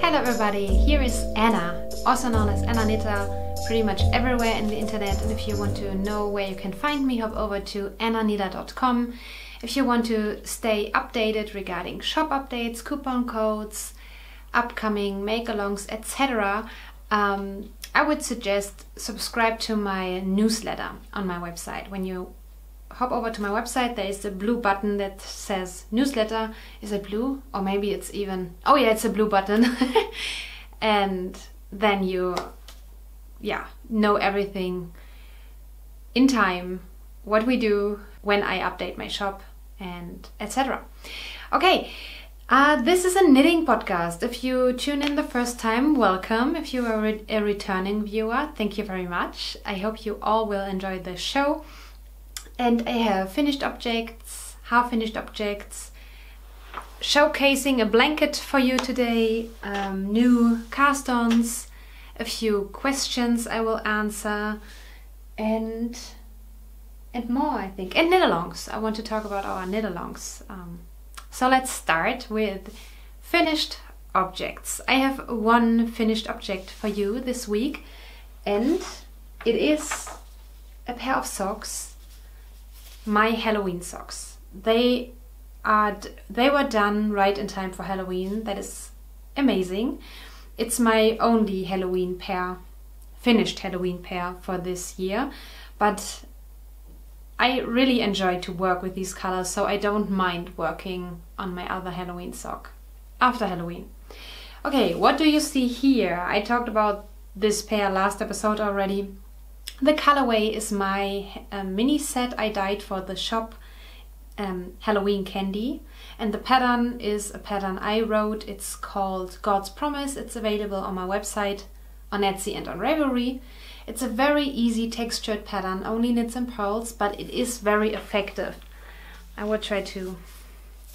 Hello everybody, here is Anna, also known as Anna Knitter, pretty much everywhere in the internet. And if you want to know where you can find me, hop over to annaknitter.com. If you want to stay updated regarding shop updates, coupon codes, upcoming make-alongs, etc., I would suggest subscribe to my newsletter on my website. When you hop over to my website, there is a blue button that says newsletter. Is it blue? Or maybe it's even... Oh yeah, it's a blue button. And then you know everything in time, what we do, when I update my shop, and etc. Okay, this is a knitting podcast. If you tune in the first time, welcome. If you are a returning viewer, thank you very much. I hope you all will enjoy the show. And I have finished objects, half-finished objects, showcasing a blanket for you today, new cast-ons, a few questions I will answer, and more, I think. And KnitAlongs. I want to talk about our KnitAlongs. So let's start with finished objects. I have one finished object for you this week, and it is a pair of socks. My Halloween socks. They were done right in time for Halloween. That is amazing. It's my only Halloween pair, finished Halloween pair for this year, but I really enjoy to work with these colors, so I don't mind working on my other Halloween sock after Halloween. Okay, what do you see here? I talked about this pair last episode already. The colorway is my mini set I dyed for the shop, Halloween Candy, and the pattern is a pattern I wrote. It's called God's Promise. It's available on my website, on Etsy and on Ravelry. It's a very easy textured pattern, only knits and purls, but it is very effective. I will try to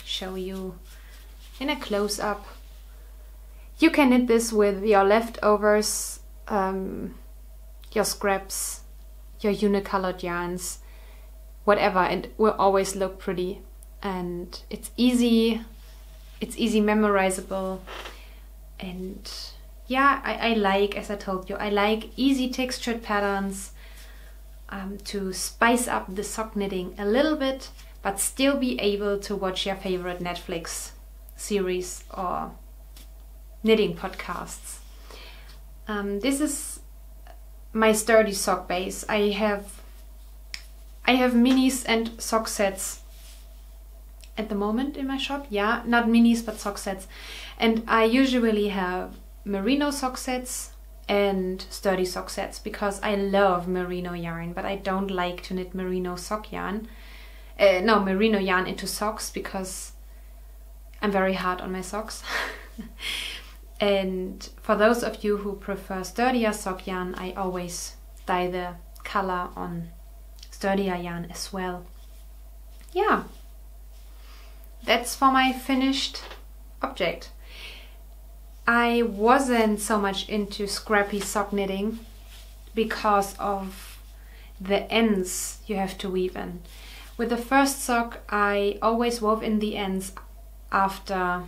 show you in a close-up. You can knit this with your leftovers, your scraps, your unicolored yarns, whatever, and it will always look pretty. And it's easy memorizable, and yeah, I like, as I told you, I like easy textured patterns to spice up the sock knitting a little bit, but still be able to watch your favorite Netflix series or knitting podcasts. This is my sturdy sock base. I have minis and sock sets at the moment in my shop. Yeah, not minis but sock sets. And I usually have merino sock sets and sturdy sock sets because I love merino yarn, but I don't like to knit merino sock yarn. Merino yarn into socks because I'm very hard on my socks. And for those of you who prefer sturdier sock yarn, I always dye the color on sturdier yarn as well. Yeah, that's for my finished object. I wasn't so much into scrappy sock knitting because of the ends you have to weave in. With the first sock, I always wove in the ends after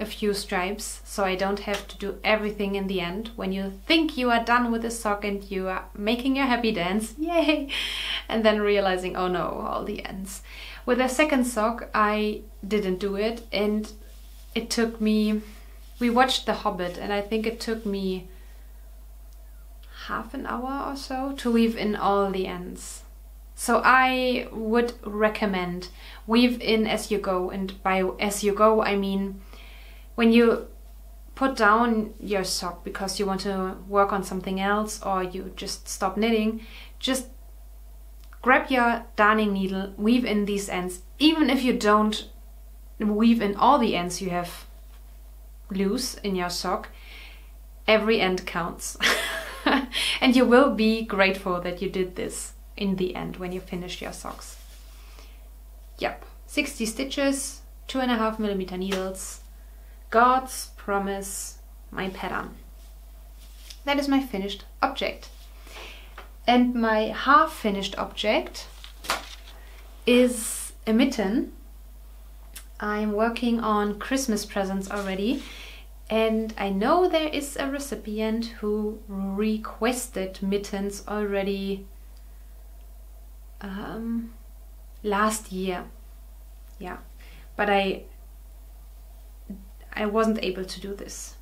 a few stripes, so I don't have to do everything in the end. When you think you are done with the sock and you are making your happy dance, yay, and then realizing, oh no, all the ends. With the second sock, I didn't do it, and it took me, we watched The Hobbit, and I think it took me half an hour or so to weave in all the ends. So I would recommend weave in as you go, and by as you go I mean when you put down your sock because you want to work on something else or you just stop knitting, just grab your darning needle, weave in these ends. Even if you don't weave in all the ends you have loose in your sock, every end counts. And you will be grateful that you did this in the end when you finish your socks. Yep, 60 stitches, 2.5mm needles. God's Promise, my pattern. That is my finished object. And my half-finished object is a mitten. I'm working on Christmas presents already, And I know there is a recipient who requested mittens already last year. Yeah, but I wasn't able to do this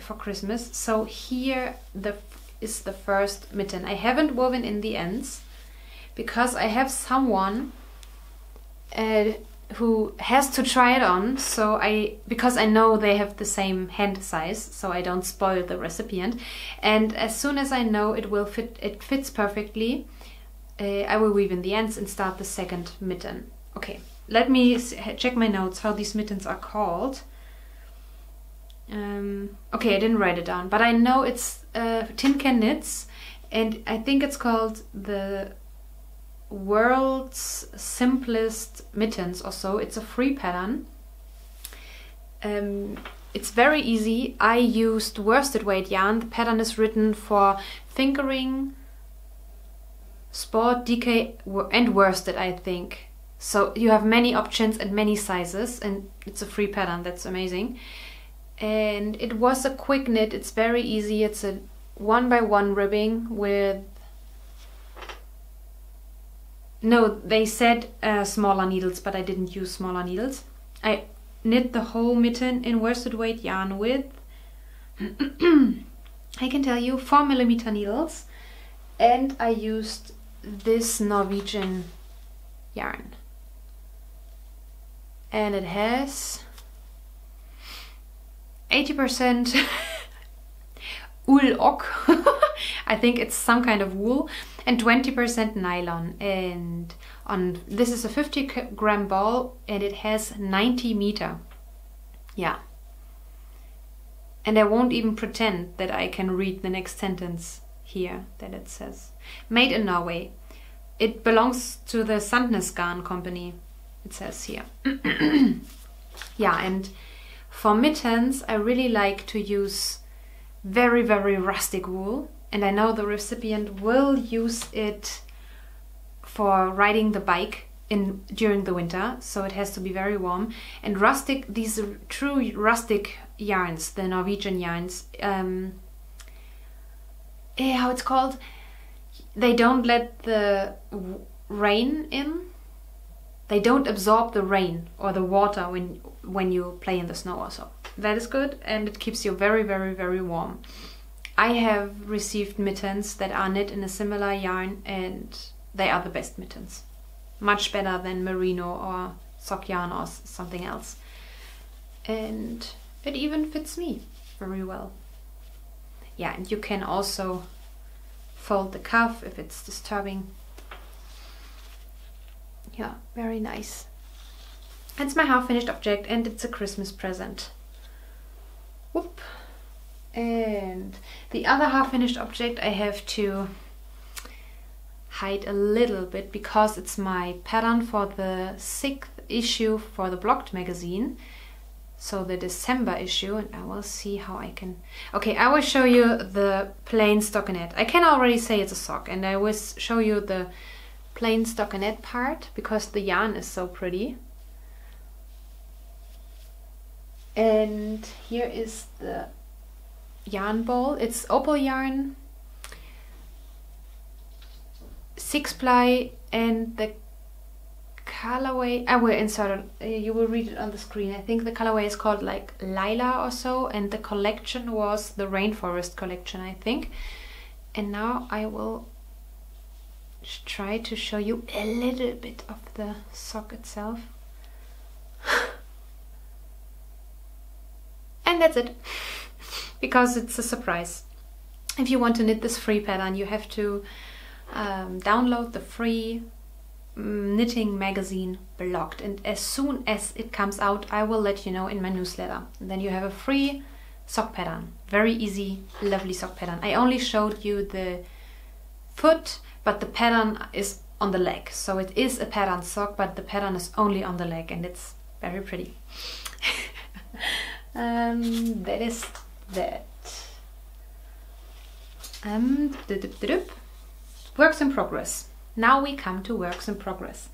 for Christmas. So here is the first mitten. I haven't woven in the ends because I have someone who has to try it on, so because I know they have the same hand size, so I don't spoil the recipient. And as soon as I know it fits perfectly, I will weave in the ends and start the second mitten. Okay, let me check my notes how these mittens are called. Okay, I didn't write it down, but I know it's Tin Can Knits, and I think it's called the World's Simplest Mittens or so. It's a free pattern. It's very easy. I used worsted weight yarn. The pattern is written for fingering, sport, DK and worsted, I think. So you have many options and many sizes, and it's a free pattern. That's amazing. And it was a quick knit. It's very easy. It's a 1x1 ribbing with, no, they said smaller needles, but I didn't use smaller needles. I knit the whole mitten in worsted weight yarn with, I can tell you, 4mm needles, and I used this Norwegian yarn, and it has 80% ull-ok, I think it's some kind of wool, and 20% nylon. And this is a 50-gram ball, and it has 90 meter. Yeah. And I won't even pretend that I can read the next sentence here that it says. Made in Norway. It belongs to the Sandnes Garn company, it says here. Yeah, and for mittens, I really like to use very, very rustic wool. And I know the recipient will use it for riding the bike during the winter, so it has to be very warm. And rustic, these true rustic yarns, the Norwegian yarns, how it's called? They don't let the rain in. They don't absorb the rain or the water when you play in the snow or so. That is good, and it keeps you very, very, very warm. I have received mittens that are knit in a similar yarn, and they are the best mittens. Much better than merino or sock yarn or something else. And it even fits me very well. Yeah, and you can also fold the cuff if it's disturbing. Yeah, very nice. It's my half-finished object, and it's a Christmas present. Whoop. And the other half-finished object I have to hide a little bit because it's my pattern for the 6th issue for the Blocked magazine. So the December issue, and I will see how I can... Okay, I will show you the plain stockinette. I can already say it's a sock, and I will show you the plain stockinette part because the yarn is so pretty. And here is the yarn ball. It's Opal yarn, 6-ply, and the colorway, I will insert it, you will read it on the screen. I think the colorway is called like Lila or so, and the collection was the Rainforest collection, I think. And now I will try to show you a little bit of the sock itself. And that's it, because it's a surprise. If you want to knit this free pattern, you have to download the free knitting magazine Blocked, and as soon as it comes out, I will let you know in my newsletter. And then you have a free sock pattern. Very easy, lovely sock pattern. I only showed you the foot, but the pattern is on the leg. So it is a pattern sock, but the pattern is only on the leg, and it's very pretty. That is that. Works in progress. Now we come to works in progress.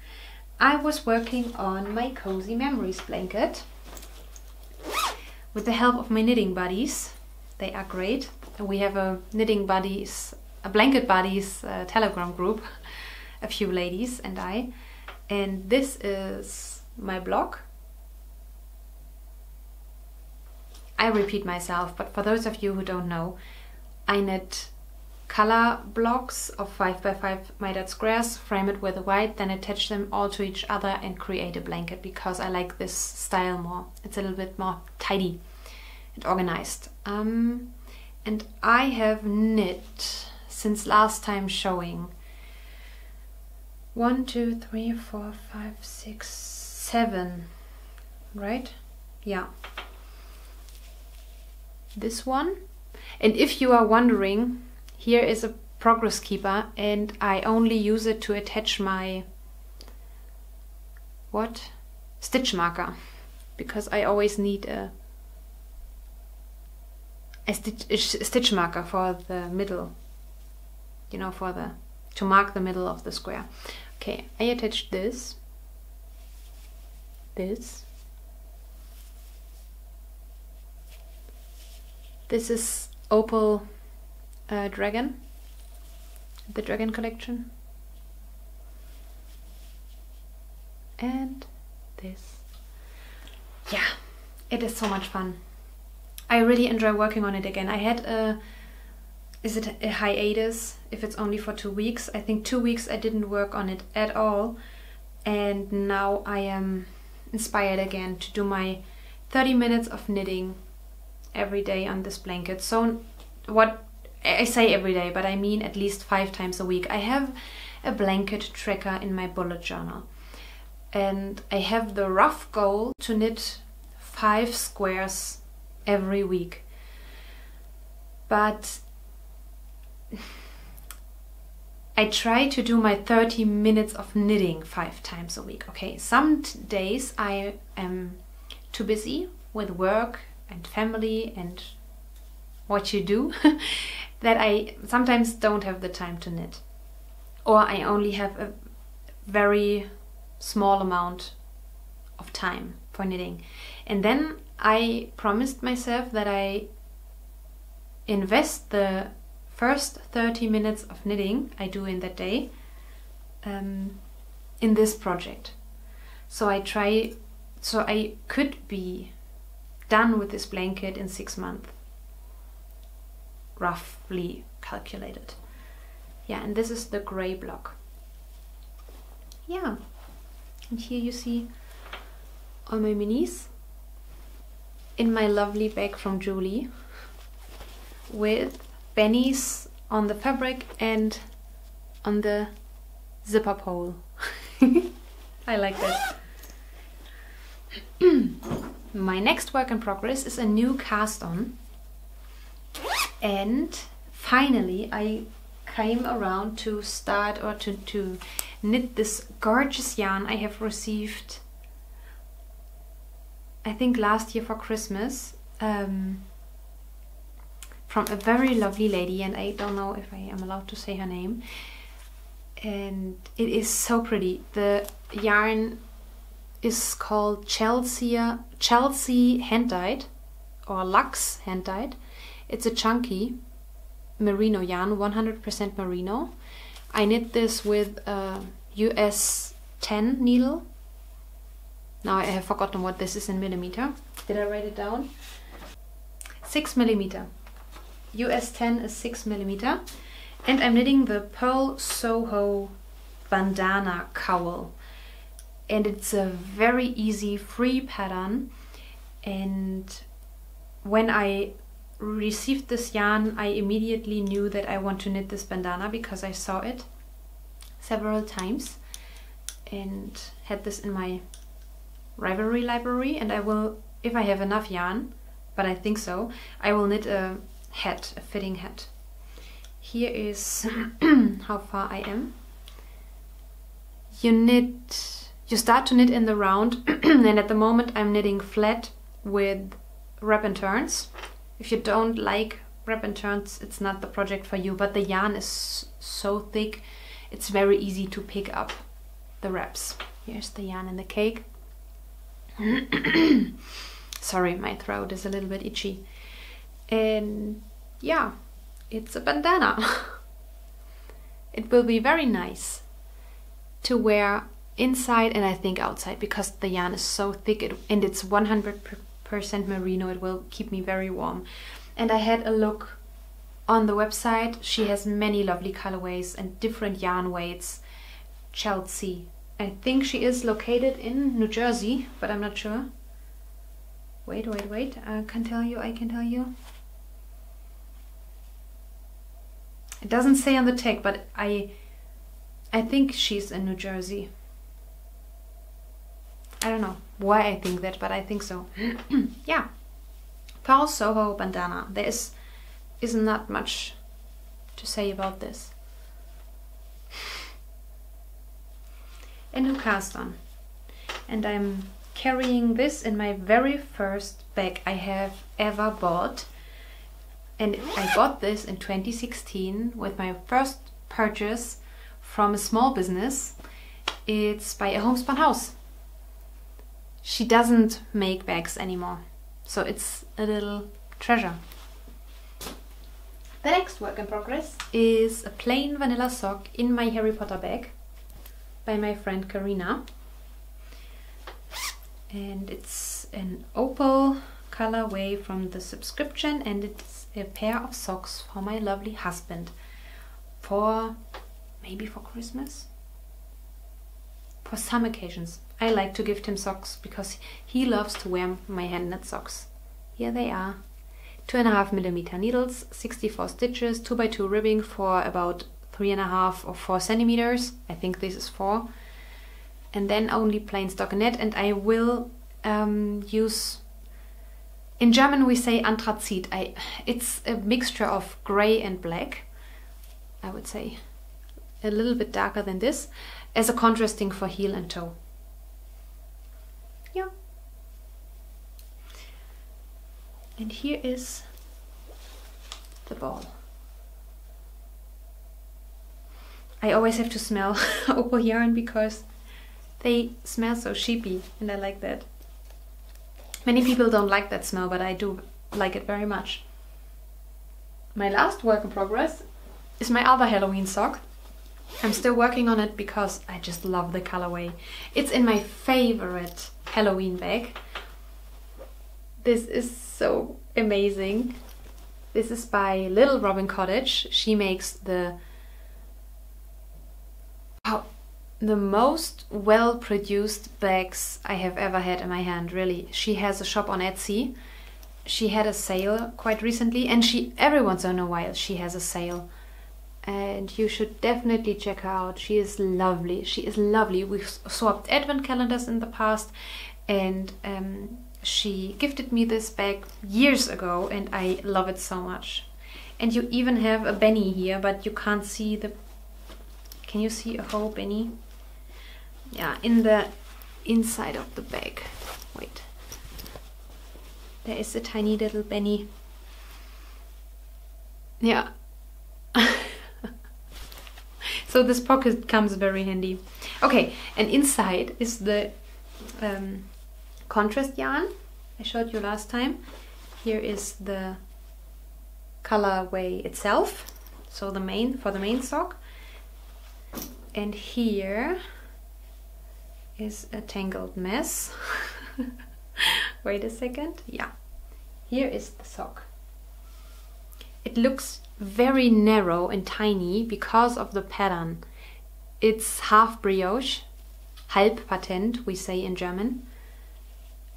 I was working on my Cozy Memories blanket, with the help of my knitting buddies. They are great. We have a blanket buddies Telegram group, a few ladies and I. And this is my blog. I repeat myself, but for those of you who don't know, I knit color blocks of 5x5 mitered squares, frame it with white, then attach them all to each other and create a blanket, because I like this style more. It's a little bit more tidy and organized. And I have knit since last time showing 1, 2, 3, 4, 5, 6, 7, right? Yeah. This one. And if you are wondering, here is a progress keeper, and I only use it to attach my stitch marker, because I always need a stitch marker for the middle, you know, to mark the middle of the square. Okay, I attached this. This is Opal Dragon, the Dragon collection. And this. Yeah, it is so much fun. I really enjoy working on it again. I had a hiatus, if it's only for 2 weeks. I think 2 weeks I didn't work on it at all. And now I am inspired again to do my 30 minutes of knitting every day on this blanket. So what I say every day, but I mean at least 5 times a week. I have a blanket tracker in my bullet journal, and I have the rough goal to knit 5 squares every week. But I try to do my 30 minutes of knitting 5 times a week. Okay, some days I am too busy with work and family and what you do that I sometimes don't have the time to knit, or I only have a very small amount of time for knitting. And then I promised myself that I invest the first 30 minutes of knitting I do in that day in this project. So I could be done with this blanket in 6 months, roughly calculated. Yeah, and this is the gray block. Yeah, and here you see all my minis in my lovely bag from Julie, with bennies on the fabric and on the zipper pole. I like that. My next work in progress is a new cast on, and finally I came around to start or to knit this gorgeous yarn I have received, I think last year for Christmas, from a very lovely lady, and I don't know if I am allowed to say her name. And it is so pretty. The yarn is called Chelsea hand dyed, or Luxe hand dyed. It's a chunky merino yarn, 100% merino. I knit this with a US 10 needle. Now I have forgotten what this is in millimeter. Did I write it down? 6 millimeter. US 10 is 6 millimeter. And I'm knitting the Purl Soho Bandana Cowl. And it's a very easy, free pattern. And when I received this yarn, I immediately knew that I want to knit this bandana, because I saw it several times and had this in my Ravelry library. And I will, if I have enough yarn, but I think so, I will knit a hat, a fitting hat. Here is how far I am. You start to knit in the round, and at the moment I'm knitting flat with wrap and turns. If you don't like wrap and turns, it's not the project for you, but the yarn is so thick, it's very easy to pick up the wraps. Here's the yarn in the cake. Sorry, my throat is a little bit itchy. And yeah, it's a bandana. It will be very nice to wear inside and I think outside, because the yarn is so thick and it's 100% merino. It will keep me very warm. And I had a look on the website. She has many lovely colorways and different yarn weights. Chelsea. I think she is located in New Jersey, but I'm not sure. Wait. I can tell you. It doesn't say on the tag, but I think she's in New Jersey. I don't know why I think that, but I think so. Yeah. Purl Soho bandana. There is not much to say about this. A new cast on. And I'm carrying this in my very first bag I have ever bought. And I bought this in 2016 with my first purchase from a small business. It's by a homespun house. She doesn't make bags anymore, so it's a little treasure. The next work in progress is a plain vanilla sock in my Harry Potter bag by my friend Karina. And it's an Opal colorway from the subscription, and it's a pair of socks for my lovely husband maybe for Christmas, for some occasions. I like to gift him socks because he loves to wear my hand knit socks. Here they are. 2.5mm needles, 64 stitches, 2x2 ribbing for about 3.5 or 4 centimeters. I think this is 4. And then only plain stockinette, and I will use, in German we say Anthrazit. It's a mixture of grey and black, I would say. A little bit darker than this, as a contrasting for heel and toe. Yeah. And here is the ball. I always have to smell Opal yarn because they smell so sheepy, and I like that. Many people don't like that smell, but I do like it very much. My last work in progress is my other Halloween sock. I'm still working on it because I just love the colorway. It's in my favorite Halloween bag. This is so amazing. This is by Little Robin Cottage. She makes the most well-produced bags I have ever had in my hand, really. She has a shop on Etsy. She had a sale quite recently, and every once in a while she has a sale. And you should definitely check her out. She is lovely. She is lovely. We've swapped advent calendars in the past, and she gifted me this bag years ago, and I love it so much. And you even have a Benny here, but you can't see the... Can you see a whole Benny? Yeah, in the inside of the bag. Wait. There is a tiny little Benny. Yeah. So this pocket comes very handy. Okay, and inside is the contrast yarn I showed you last time. Here is the colorway itself, so the main sock. And here is a tangled mess. Wait a second. Yeah, here is the sock. It looks very narrow and tiny because of the pattern. It's half brioche, halb patent we say in German,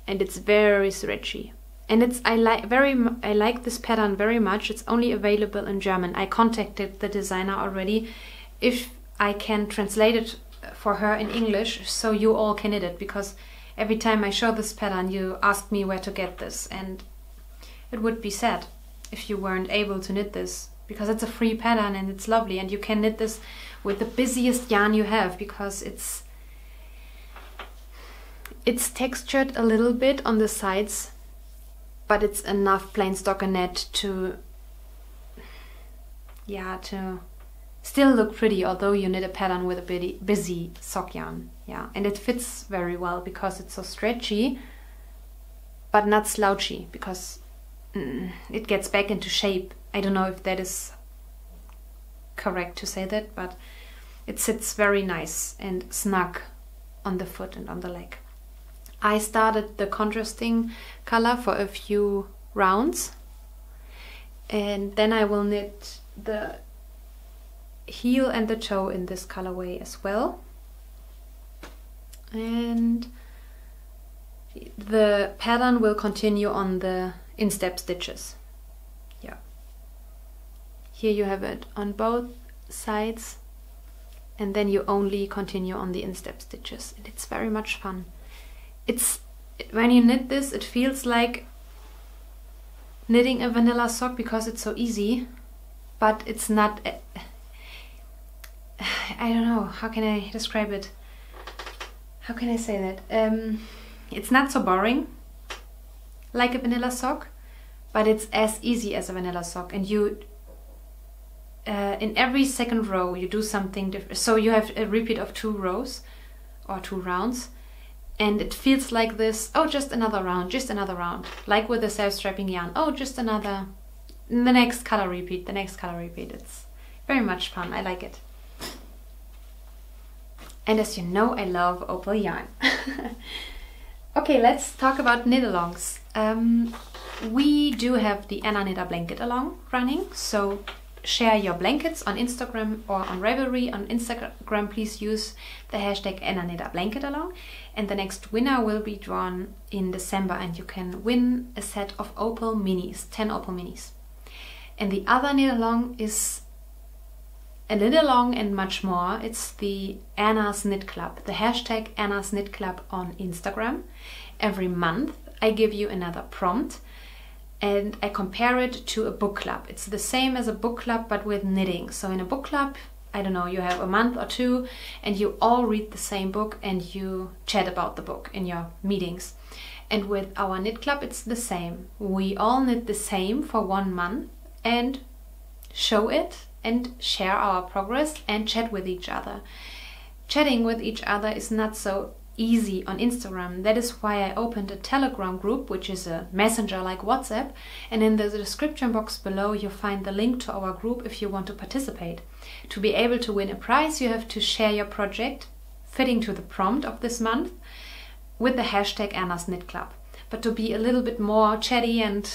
and it's very stretchy. And I like this pattern very much. It's only available in German. I contacted the designer already if I can translate it for her in English so you all can knit it, because every time I show this pattern you ask me where to get this, and it would be sad if you weren't able to knit this, because it's a free pattern and it's lovely, and you can knit this with the busiest yarn you have, because it's textured a little bit on the sides, but it's enough plain stockinette to still look pretty, although you knit a pattern with a busy sock yarn. Yeah, and it fits very well because it's so stretchy. but not slouchy, because it gets back into shape. I don't know if that is correct to say that, but it sits very nice and snug on the foot and on the leg. I started the contrasting color for a few rounds, and then I will knit the heel and the toe in this colorway as well. And the pattern will continue on the instep stitches. Yeah. Here you have it on both sides, and then you only continue on the instep stitches, and it's very much fun. It's, when you knit this, it feels like knitting a vanilla sock because it's so easy, but it's not, I don't know, how can I describe it? How can I say that? It's not so boring like a vanilla sock, but it's as easy as a vanilla sock, and you in every second row you do something different. So you have a repeat of 2 rows or 2 rounds, and it feels like this, oh, just another round, just another round, like with the self-strapping yarn, oh, just another, the next color repeat, the next color repeat. It's very much fun. I like it. And as you know, I love Opal yarn. Okay, let's talk about KnitAlongs. We do have the Anna Knit a Blanket along running, so share your blankets on Instagram or on Ravelry. On Instagram, please use the hashtag Anna Knit a Blanket along, and the next winner will be drawn in December, and you can win a set of Opal minis, 10 Opal minis. And the other knit along is a knit along and much more. It's the Anna's Knit Club, the hashtag Anna's Knit Club on Instagram. Every month I give you another prompt, and I compare it to a book club. It's the same as a book club, but with knitting. So in a book club, I don't know, you have a month or 2, and you all read the same book and you chat about the book in your meetings. And with our knit club, it's the same. We all knit the same for 1 month and show it and share our progress and chat with each other. Chatting with each other is not so easy on Instagram. That is why I opened a Telegram group, which is a messenger like WhatsApp, and in the description box below you'll find the link to our group if you want to participate. To be able to win a prize, you have to share your project fitting to the prompt of this month with the hashtag Anna's Knit Club. But to be a little bit more chatty and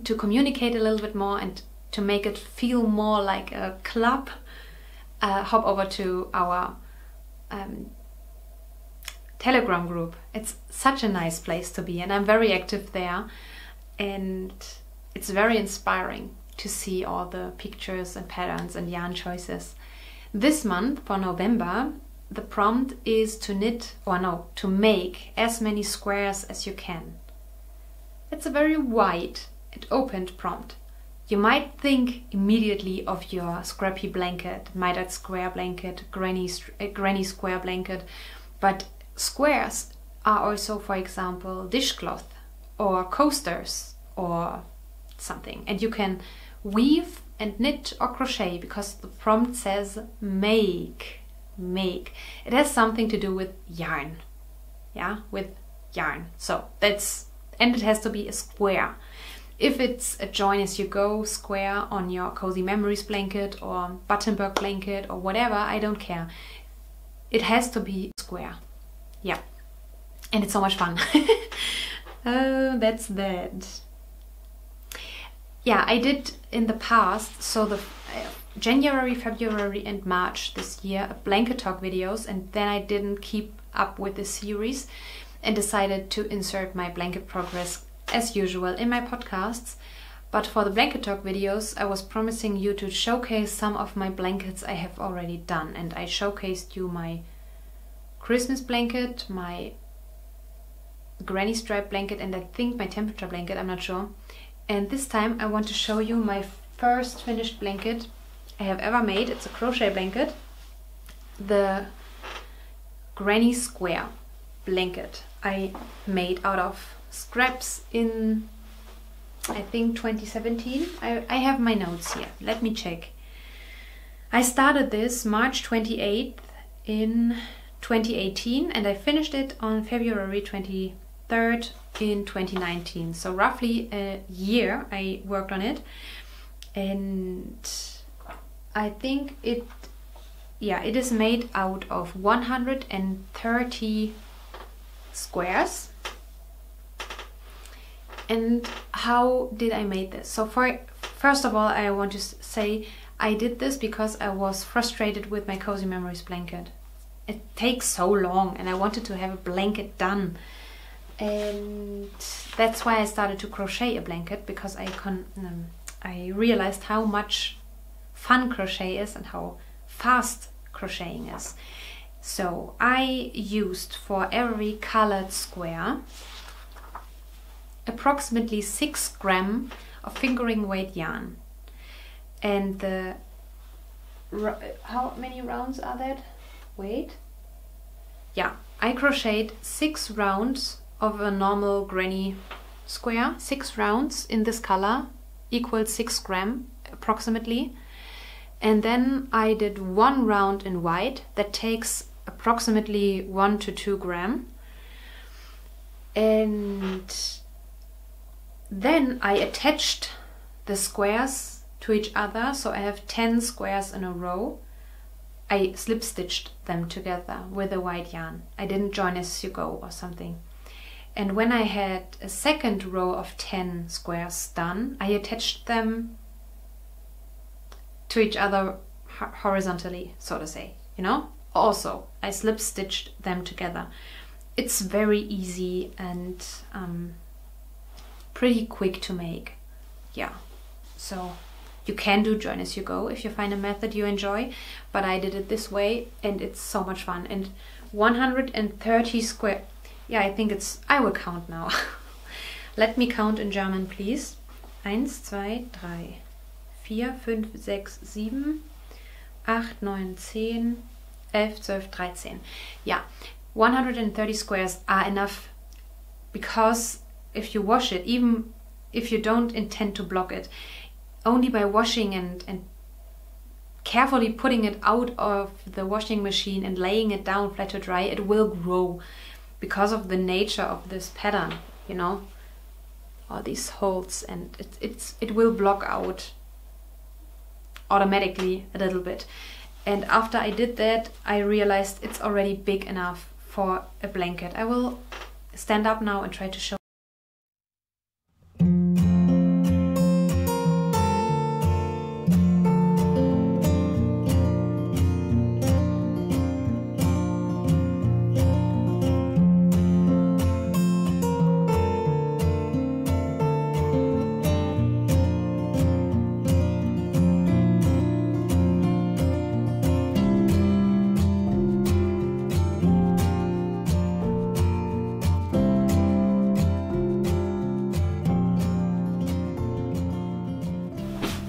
to communicate a little bit more and to make it feel more like a club, hop over to our Telegram group. It's such a nice place to be, and I'm very active there, and it's very inspiring to see all the pictures and patterns and yarn choices. This month, for November, the prompt is to knit, or no, to make as many squares as you can. It's a very wide and open prompt. You might think immediately of your scrappy blanket, mitered square blanket, granny square blanket, but squares are also, for example, dishcloth or coasters or something. And you can weave and knit or crochet because the prompt says make. It has something to do with yarn. Yeah, with yarn. So that's, and it has to be a square. If it's a join as you go square on your Cozy Memories blanket or Buttonberg blanket or whatever, I don't care. It has to be square. Yeah, and it's so much fun. Oh, that's that. Yeah, I did in the past, so the January, February and March this year, blanket talk videos, and then I didn't keep up with the series and decided to insert my blanket progress as usual in my podcasts. But for the blanket talk videos, I was promising you to showcase some of my blankets I have already done, and I showcased you my Christmas blanket, my granny stripe blanket, and I think my temperature blanket, I'm not sure. And this time I want to show you my first finished blanket I have ever made. It's a crochet blanket, the granny square blanket I made out of scraps in, I think, 2017. I have my notes here, let me check. I started this March 28th in 2018 and I finished it on February 23rd in 2019. So roughly a year I worked on it, and I think it is made out of 130 squares. And how did I make this? So first of all, I want to say I did this because I was frustrated with my Cozy Memories blanket. It takes so long and I wanted to have a blanket done. And that's why I started to crochet a blanket, because I realized how much fun crochet is and how fast crocheting is. So I used for every colored square approximately 6 grams of fingering weight yarn. And how many rounds are that? Wait. Yeah, I crocheted 6 rounds of a normal granny square. 6 rounds in this color equals 6 grams approximately. And then I did 1 round in white that takes approximately 1 to 2 grams. And then I attached the squares to each other, so I have 10 squares in a row. I slip stitched them together with a white yarn. I didn't join as you go or something. And when I had a second row of 10 squares done, I attached them to each other horizontally, so to say, you know? Also, I slip stitched them together. It's very easy and pretty quick to make. Yeah, so you can do join as you go if you find a method you enjoy, but I did it this way and it's so much fun. And 130 square, yeah, I think it's, I will count now. Let me count in German, please. 1, 2, 3, 4, 5, 6, 7, 8, 9, 10, 11, 12, 13. Yeah, 130 squares are enough, because if you wash it, even if you don't intend to block it, only by washing and carefully putting it out of the washing machine and laying it down flat to dry, it will grow because of the nature of this pattern, you know, all these holes, and it will block out automatically a little bit. And after I did that, I realized it's already big enough for a blanket. I will stand up now and try to show.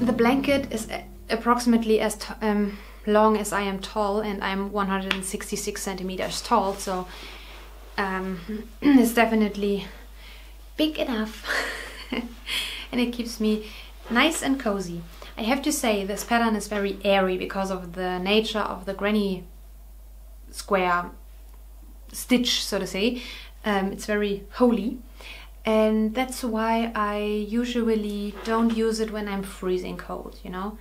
The blanket is approximately as long as I am tall, and I'm 166 centimeters tall, so it's definitely big enough. And it keeps me nice and cozy. I have to say this pattern is very airy because of the nature of the granny square stitch, so to say. It's very holey. And that's why I usually don't use it when I'm freezing cold, you know?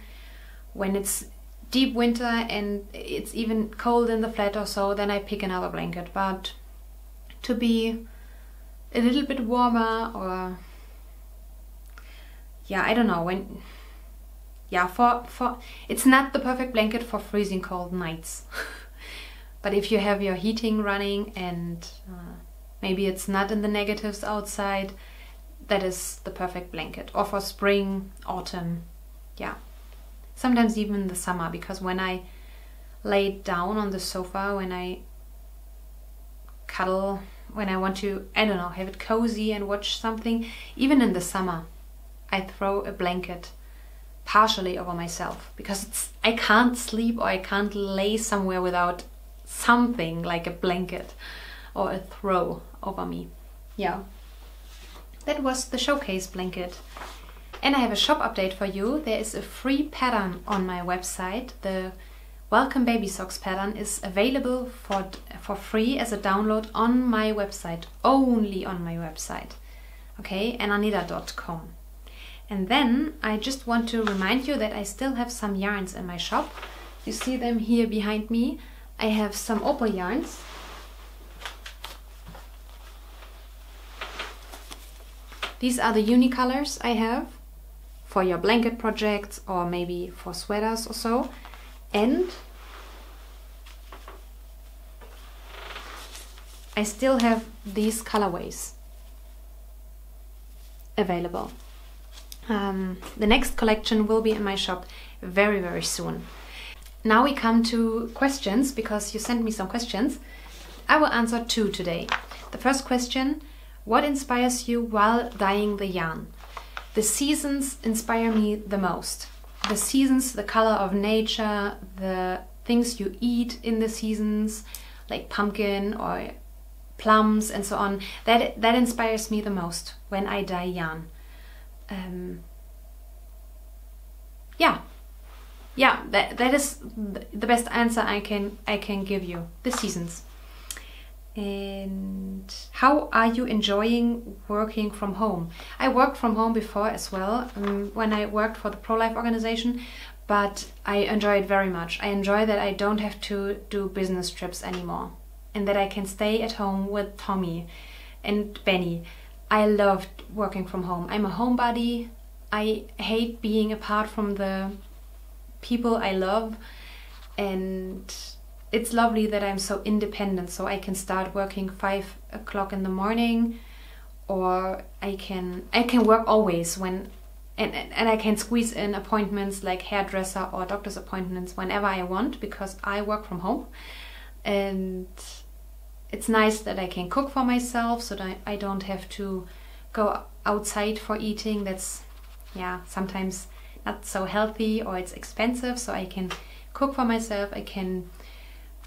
When it's deep winter and it's even cold in the flat or so, then I pick another blanket. But to be a little bit warmer, or yeah, I don't know, when, yeah, for it's not the perfect blanket for freezing cold nights. But if you have your heating running and maybe it's not in the negatives outside, that is the perfect blanket. Or for spring, autumn, yeah. Sometimes even in the summer, because when I lay down on the sofa, when I cuddle, when I want to, I don't know, have it cozy and watch something, even in the summer, I throw a blanket partially over myself, because I can't sleep or I can't lay somewhere without something like a blanket or a throw over me. Yeah, that was the showcase blanket. And I have a shop update for you. There is a free pattern on my website. The Welcome Baby Socks pattern is available for free as a download on my website, only on my website, okay, annaknit.com. And then I just want to remind you that I still have some yarns in my shop. You see them here behind me. I have some Opal yarns. These are the unicolors I have for your blanket projects or maybe for sweaters or so. And I still have these colorways available. The next collection will be in my shop very, very soon. Now we come to questions, because you sent me some questions. I will answer 2 today. The first question: what inspires you while dyeing the yarn? The seasons inspire me the most. The seasons, the color of nature, the things you eat in the seasons, like pumpkin or plums and so on, that inspires me the most when I dye yarn. That is the best answer I can give you. The seasons. And how are you enjoying working from home? I worked from home before as well, when I worked for the pro-life organization, but I enjoy it very much. I enjoy that I don't have to do business trips anymore and that I can stay at home with Tommy and Benny. I loved working from home. I'm a homebody. I hate being apart from the people I love, and it's lovely that I'm so independent, so I can start working 5 o'clock in the morning, or I can work always when and I can squeeze in appointments like hairdresser or doctor's appointments whenever I want, because I work from home. And it's nice that I can cook for myself, so that I don't have to go outside for eating. That's, yeah, sometimes not so healthy or it's expensive, so I can cook for myself. I can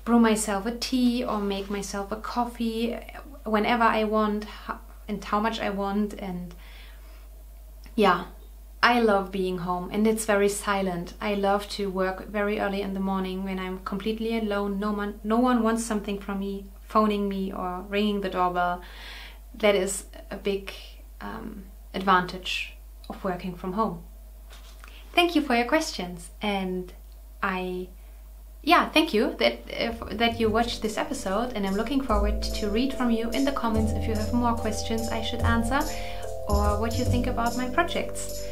brew myself a tea or make myself a coffee whenever I want and how much I want. And yeah, I love being home, and it's very silent. I love to work very early in the morning when I'm completely alone. No one wants something from me, phoning me or ringing the doorbell. That is a big advantage of working from home. Thank you for your questions, and thank you that you watched this episode, and I'm looking forward to read from you in the comments if you have more questions I should answer or what you think about my projects.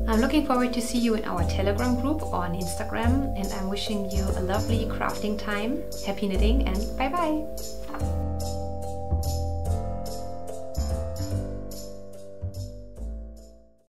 I'm looking forward to see you in our Telegram group or on Instagram, and I'm wishing you a lovely crafting time. Happy knitting, and bye bye!